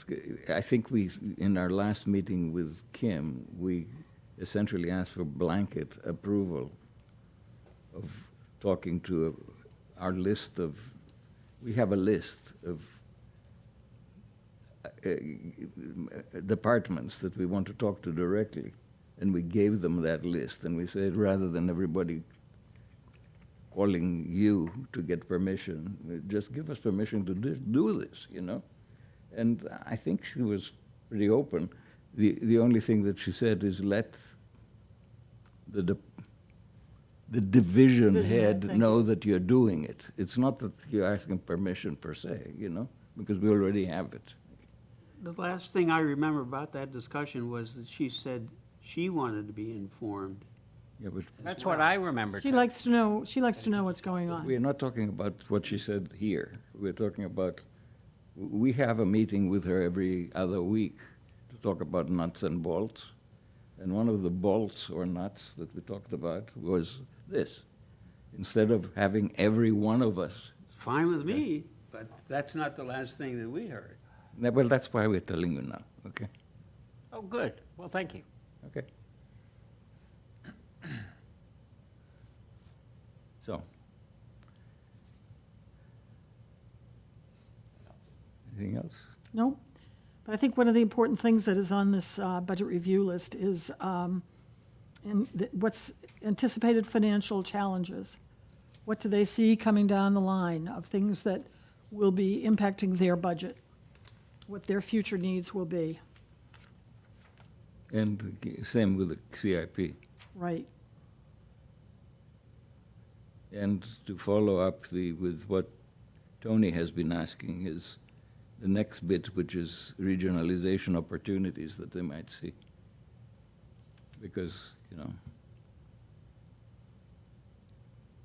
I think in our last meeting with Kim, we essentially asked for blanket approval of talking to our list of, we have a list of departments that we want to talk to directly, and we gave them that list, and we said, rather than everybody calling you to get permission, just give us permission to do this, you know? And I think she was pretty open. The only thing that she said is let the division head thank know that you're doing it. It's not that you're asking permission per se, you know, because we already have it. The last thing I remember about that discussion was that she said she wanted to be informed. Yeah, but That's what I remember. She likes to know what's going on. we're not talking about what she said here. We're talking about, we have a meeting with her every other week to talk about nuts and bolts. And one of the bolts or nuts that we talked about was this. Instead of having every one of us, Fine with me, but that's not the last thing that we heard. well, that's why we're telling you now, okay? Oh, good. Well, thank you. Okay. So. Anything else? No, but I think one of the important things that is on this budget review list is what's anticipated financial challenges. What do they see coming down the line of things that will be impacting their budget? What their future needs will be, And same with the CIP. right? And to follow up with what Tony has been asking is the next bit, which is regionalization opportunities that they might see. Because, you know,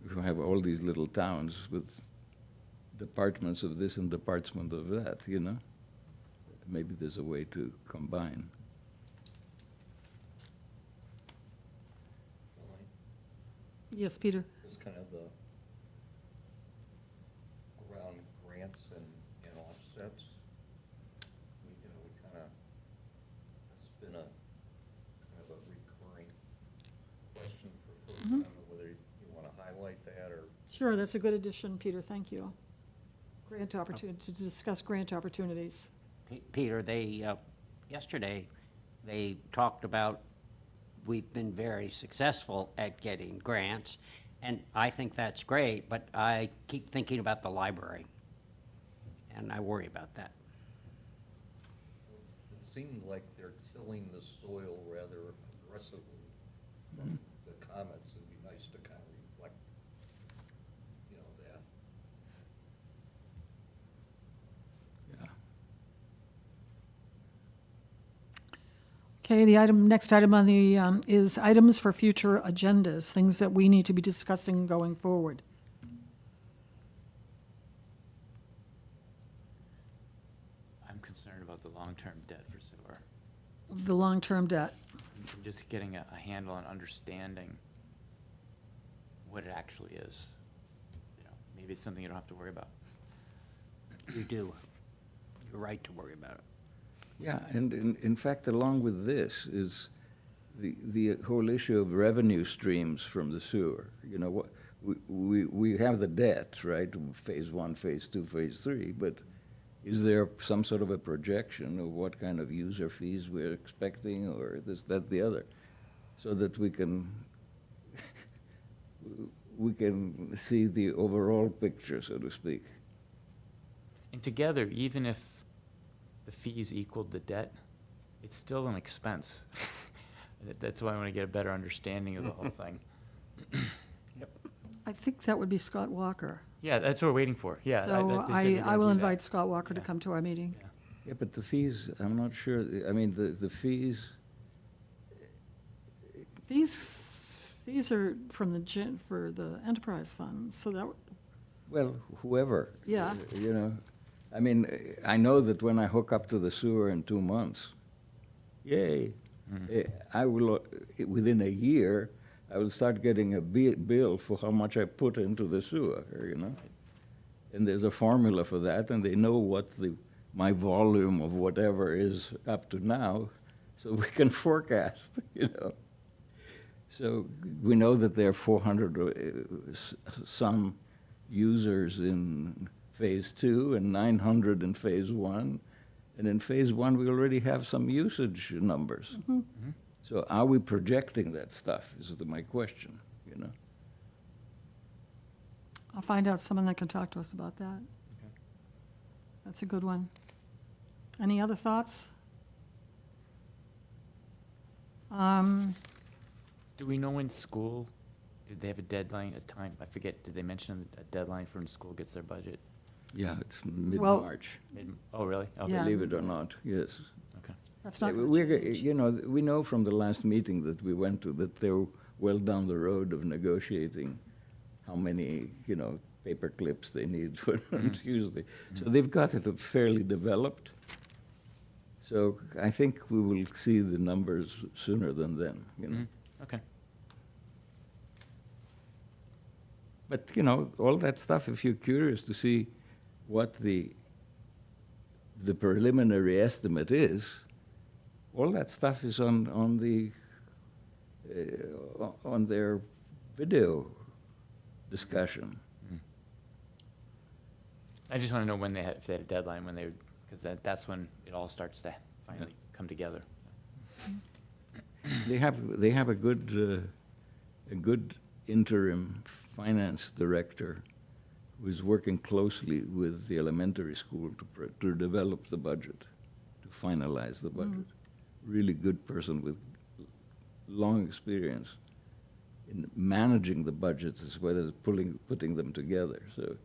if you have all these little towns with departments of this and departments of that, you know, maybe there's a way to combine. Yes, Peter? Is kind of the, around grants and offsets. We kind of, it's been a, kind of a recurring question for folks. I don't know whether you want to highlight that or. Sure, that's a good addition, Peter, thank you. Grant opportunity, to discuss grant opportunities. Peter, they, yesterday, they talked about, we've been very successful at getting grants, and I think that's great, but I keep thinking about the library, and I worry about that. It seemed like they're tilling the soil rather aggressively from the comments. It'd be nice to kind of reflect, you know, that. Yeah. Okay, the next item on the, is items for future agendas, things that we need to be discussing going forward. I'm concerned about the long-term debt for sewer. The long-term debt. And just getting a handle on understanding what it actually is. You know, maybe it's something you don't have to worry about. You do. You're right to worry about it. Yeah, and in fact, along with this is the whole issue of revenue streams from the sewer. You know, what we have the debt, right? Phase 1, phase 2, phase 3, but is there some sort of a projection of what kind of user fees we're expecting, or this, that, the other, so that we can see the overall picture, so to speak. And together, even if the fees equaled the debt, it's still an expense. That's why I want to get a better understanding of the whole thing. I think that would be Scott Walker. Yeah, that's what we're waiting for, yeah. So they said they're I gonna will do that. invite Scott Walker to Yeah. come to our meeting. Yeah. Yeah, but the fees, I'm not sure, I mean, the fees, These are from for the enterprise fund, so that, well, whoever. Yeah. You know, I mean, I know that when I hook up to the sewer in 2 months, yay, I will, within a year, I will start getting a bill for how much I put into the sewer, you know? And there's a formula for that, and they know what my volume of whatever is up to now, so we can forecast, you know? So we know that there are 400 some users in phase 2 and 900 in phase 1. And in phase 1, we already have some usage numbers. So are we projecting that stuff is my question, you know? I'll find out someone that can talk to us about that. That's a good one. Any other thoughts? Do we know when school, did they have a deadline, a time? I forget, did they mention a deadline for when school gets their budget? Yeah, it's mid-March, Oh, really? Okay. Yeah. believe it or not, yes. Okay. That's not We're, going to change. you know, we know from the last meeting that we went to that they're well down the road of negotiating how many, you know, paper clips they need for Tuesday. So they've got it fairly developed. So I think we will see the numbers sooner than then, you know. Okay. But, you know, all that stuff, if you're curious to see what the preliminary estimate is, all that stuff is on their video discussion. I just want to know when they had, if they had a deadline, when they would, because that's when it all starts to finally come together. They have a good interim finance director who is working closely with the elementary school to develop the budget, to finalize the budget. Really good person with long experience in managing the budgets as well as putting them together. So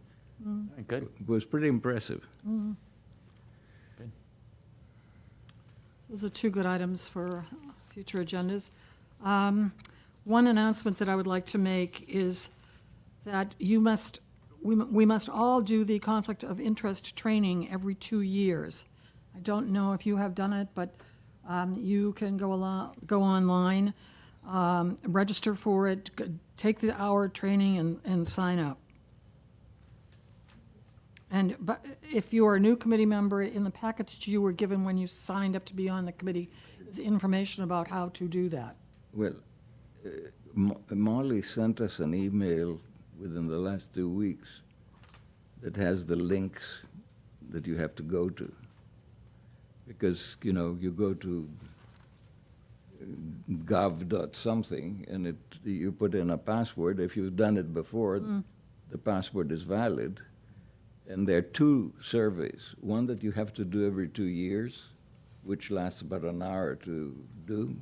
Good. it was pretty impressive. Good. Those are two good items for future agendas. One announcement that I would like to make is that we must all do the conflict of interest training every 2 years. I don't know if you have done it, but you can go online, register for it, take the hour training and sign up. But if you are a new committee member, in the package you were given when you signed up to be on the committee is information about how to do that. Well, Molly sent us an email within the last 2 weeks that has the links that you have to go to. Because, you know, you go to gov.something and you put in a password. If you've done it before, the password is valid. And there are 2 surveys, one that you have to do every 2 years, which lasts about an hour to do,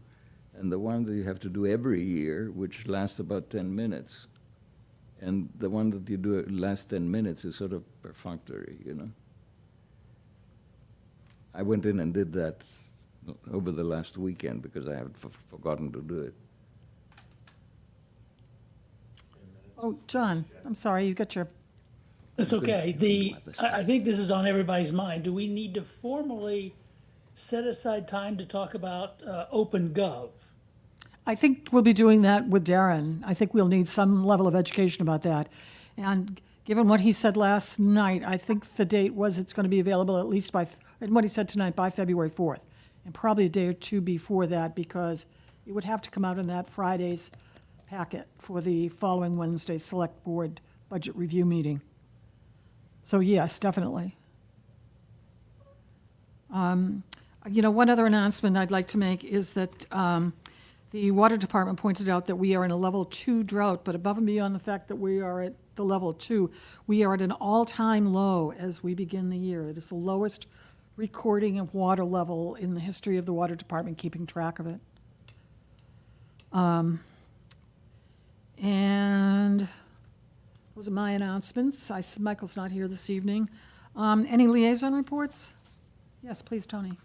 and the one that you have to do every year, which lasts about 10 minutes. And the one that you do last 10 minutes is sort of perfunctory, you know. I went in and did that over the last weekend because I had forgotten to do it. Oh, John, I'm sorry, you got your, It's okay. I think this is on everybody's mind. Do we need to formally set aside time to talk about OpenGov? I think we'll be doing that with Darren. I think we'll need some level of education about that. And given what he said last night, I think the date was it's going to be available at least and what he said tonight, by February 4th. And probably a day or two before that, because it would have to come out in that Friday's packet for the following Wednesday's Select Board Budget Review meeting. So yes, definitely. You know, one other announcement I'd like to make is that the Water Department pointed out that we are in a level 2 drought, but above and beyond the fact that we are at the level 2, we are at an all-time low as we begin the year. It is the lowest recording of water level in the history of the Water Department, keeping track of it. And those are my announcements. Michael's not here this evening. Any liaison reports? Yes, please, Tony.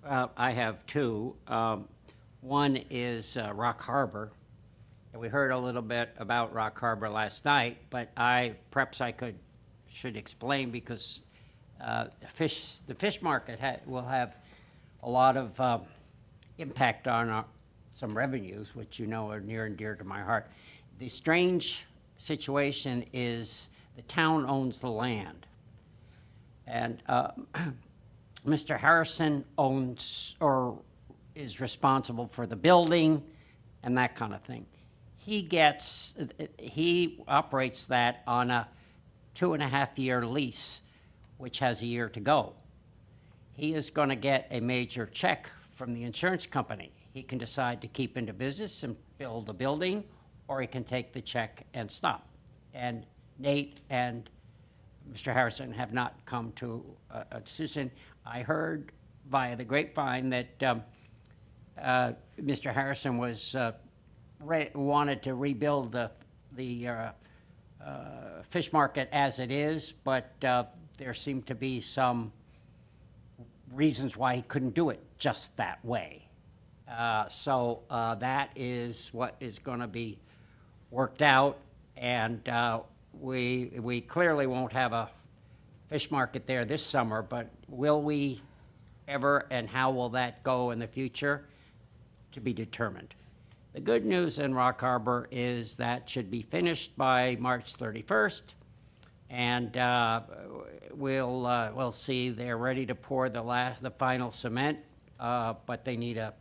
I have two. One is Rock Harbor. And we heard a little bit about Rock Harbor last night, but perhaps I should explain because the fish market will have a lot of impact on some revenues, which you know are near and dear to my heart. The strange situation is the town owns the land. And Mr. Harrison owns or is responsible for the building and that kind of thing. He operates that on a 2.5-year lease, which has a year to go. He is going to get a major check from the insurance company. He can decide to keep into business and build a building, or he can take the check and stop. And Nate and Mr. Harrison have not come to a decision. I heard via the grapevine that Mr. Harrison wanted to rebuild the fish market as it is, but there seemed to be some reasons why he couldn't do it just that way. So that is what is going to be worked out, and we clearly won't have a fish market there this summer, but will we ever, and how will that go in the future? To be determined. The good news in Rock Harbor is that should be finished by March 31st, and we'll see. They're ready to pour the final cement, but they need a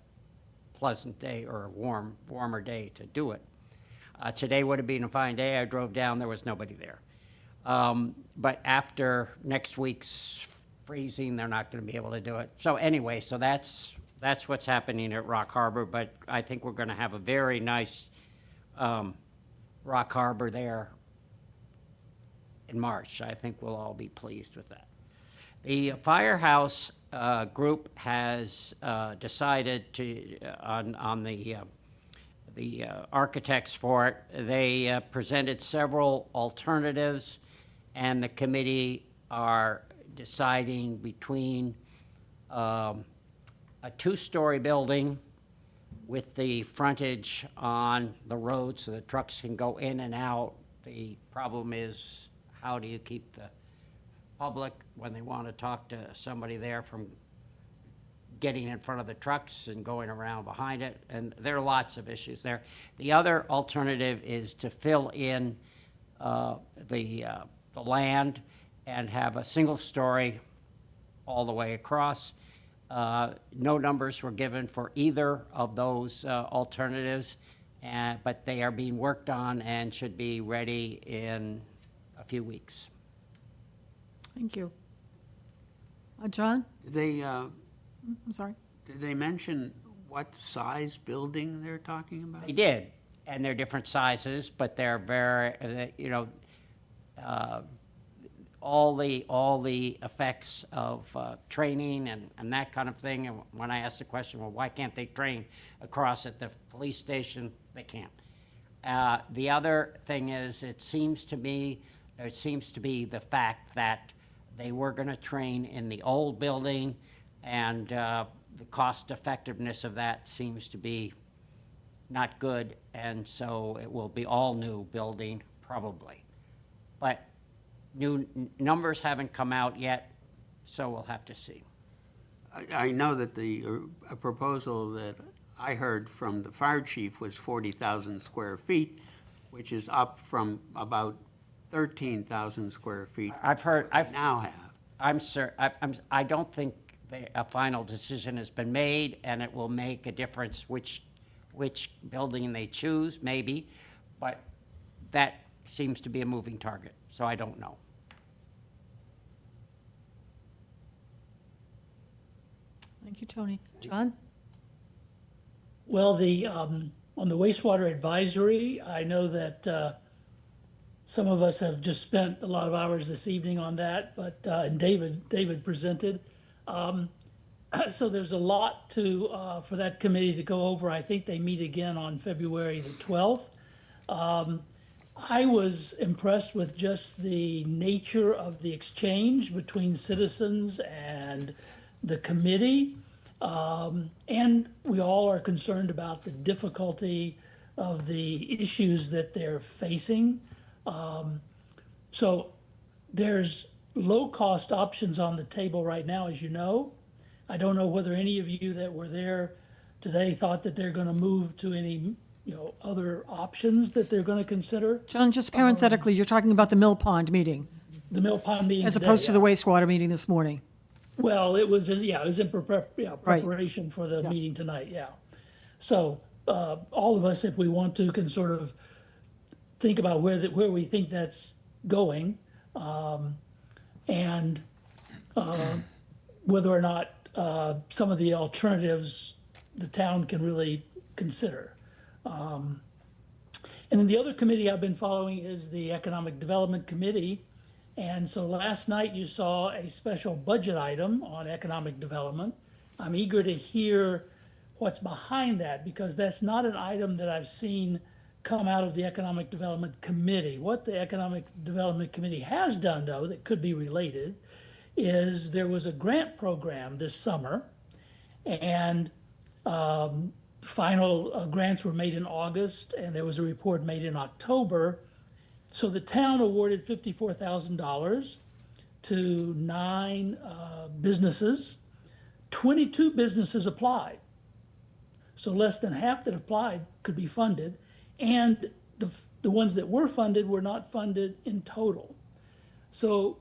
pleasant day or a warmer day to do it. Today would have been a fine day. I drove down, there was nobody there. But after next week's freezing, they're not going to be able to do it. So anyway, so that's what's happening at Rock Harbor, but I think we're going to have a very nice Rock Harbor there in March. I think we'll all be pleased with that. The Firehouse group has decided to, on the architects for it, they presented several alternatives, and the committee are deciding between a 2-story building with the frontage on the road so the trucks can go in and out. The problem is, how do you keep the public, when they want to talk to somebody there, from getting in front of the trucks and going around behind it? And there are lots of issues there. The other alternative is to fill in the land and have a single story all the way across. No numbers were given for either of those alternatives, but they are being worked on and should be ready in a few weeks. Thank you. John? Did I'm sorry. they mention what size building they're talking about? They did, and they're different sizes, but they're very, all the effects of training and that kind of thing. And when I asked the question, well, why can't they train across at the police station? They can't. The other thing is, it seems to be the fact that they were going to train in the old building, and the cost effectiveness of that seems to be not good, and so it will be all new building, probably. But new numbers haven't come out yet, so we'll have to see. I know that the proposal that I heard from the fire chief was 40,000 square feet, which is up from about 13,000 square feet. Now have. I don't think a final decision has been made, and it will make a difference which building they choose, maybe, but that seems to be a moving target, so I don't know. Thank you, Tony. John? Well, on the wastewater advisory, I know that some of us have just spent a lot of hours this evening on that, but and David presented. So there's a lot for that committee to go over. I think they meet again on February the 12th. I was impressed with just the nature of the exchange between citizens and the committee. And we all are concerned about the difficulty of the issues that they're facing. So there's low-cost options on the table right now, as you know. I don't know whether any of you that were there today thought that they're going to move to any, other options that they're going to consider. John, just parenthetically, you're talking about the Mill Pond meeting, The Mill Pond meeting as today, opposed to the yeah. wastewater meeting this morning. Well, it was in preparation for the meeting tonight, yeah. So, all of us, if we want to, can sort of think about where we think that's going, and whether or not some of the alternatives the town can really consider. And then the other committee I've been following is the Economic Development Committee. And so last night you saw a special budget item on economic development. I'm eager to hear what's behind that, because that's not an item that I've seen come out of the Economic Development Committee. What the Economic Development Committee has done, though, that could be related, is there was a grant program this summer, and final grants were made in August, and there was a report made in October. So the town awarded $54,000 to 9 businesses. 22 businesses applied. So less than half that applied could be funded, and the ones that were funded were not funded in total. So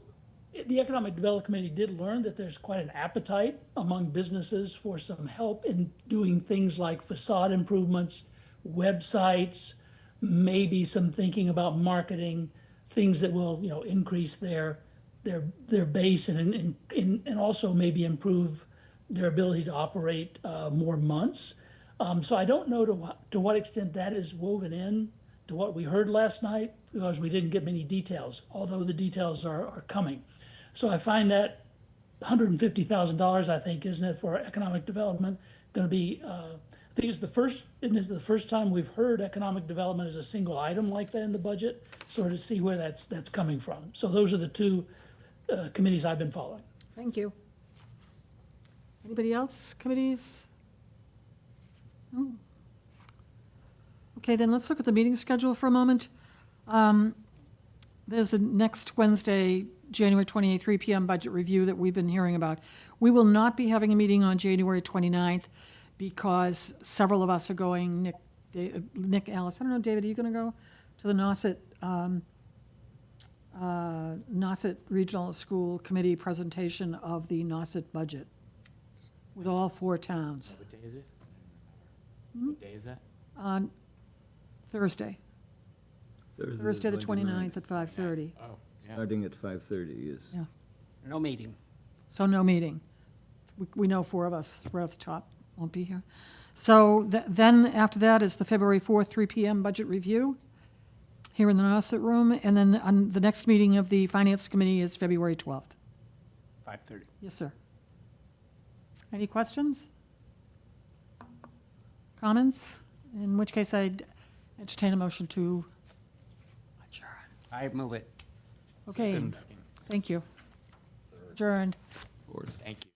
the Economic Development Committee did learn that there's quite an appetite among businesses for some help in doing things like facade improvements, websites, maybe some thinking about marketing, things that will, increase their base and also maybe improve their ability to operate more months. So I don't know to what extent that is woven in to what we heard last night, because we didn't get many details, although the details are coming. So I find that $150,000, I think, isn't it, for economic development, going to be, I think it's isn't it the first time we've heard economic development as a single item like that in the budget, sort of see where that's coming from. So those are the two committees I've been following. Thank you. Anybody else, committees? No? Okay, then let's look at the meeting schedule for a moment. There's the next Wednesday, January 28th, 3 p.m. budget review that we've been hearing about. We will not be having a meeting on January 29th because several of us are going, Nick, Alice, I don't know, David, are you going to go to the Nauset Regional School Committee presentation of the Nauset budget with all 4 towns What day is this? What day is that? on Thursday, Thursday the 29th at 5:30. Oh, yeah. Starting at 5:30, yes. Yeah, No meeting. so no meeting. We know 4 of us right off the top won't be here. So then after that is the February 4th, 3 p.m. budget review here in the Nauset room. And then the next meeting of the Finance Committee is February 12th. 5:30. Yes, sir. Any questions? Comments? In which case I'd entertain a motion to adjourn. I move it. Okay, thank you. Adjourned. Or- Thank you.